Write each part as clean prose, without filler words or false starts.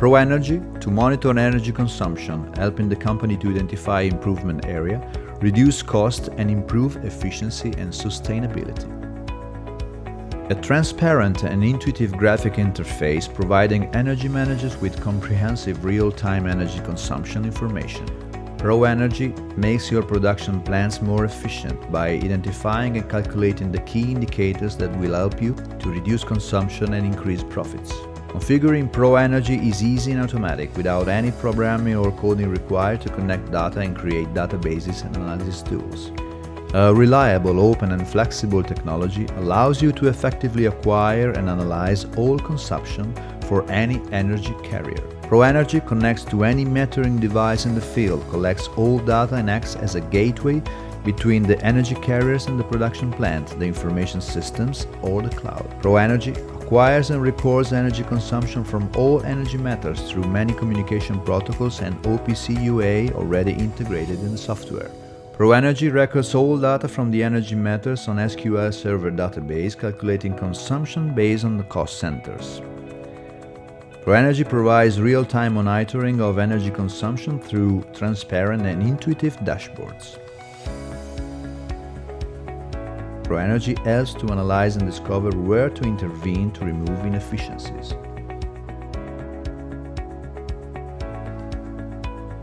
ProEnergy to monitor energy consumption, helping the company to identify improvement area, reduce cost and improve efficiency and sustainability. A transparent and intuitive graphic interface providing energy managers with comprehensive real-time energy consumption information. ProEnergy makes your production plants more efficient by identifying and calculating the key indicators that will help you to reduce consumption and increase profits. Configuring ProEnergy is easy and automatic without any programming or coding required to connect data and create databases and analysis tools. A reliable, open and flexible technology allows you to effectively acquire and analyze all consumption for any energy carrier. ProEnergy connects to any metering device in the field, collects all data and acts as a gateway between the energy carriers and the production plant, the information systems or the cloud. ProEnergy acquires and records energy consumption from all energy meters through many communication protocols and OPC UA already integrated in the software. ProEnergy records all data from the energy meters on SQL Server database, calculating consumption based on the cost centers. ProEnergy provides real-time monitoring of energy consumption through transparent and intuitive dashboards. ProEnergy helps to analyze and discover where to intervene to remove inefficiencies.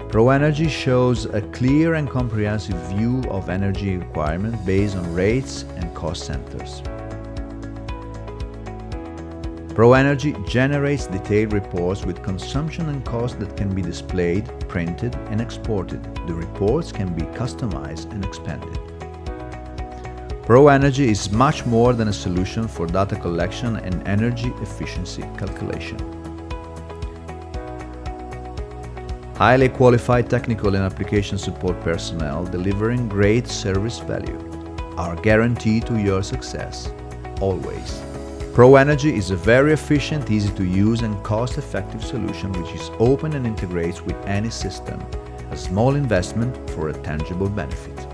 ProEnergy shows a clear and comprehensive view of energy requirement based on rates and cost centers. ProEnergy generates detailed reports with consumption and cost that can be displayed, printed, and exported. The reports can be customized and expanded. ProEnergy is much more than a solution for data collection and energy efficiency calculation. Highly qualified technical and application support personnel delivering great service value are guaranteed to your success, always. ProEnergy is a very efficient, easy to use and cost-effective solution which is open and integrates with any system. A small investment for a tangible benefit.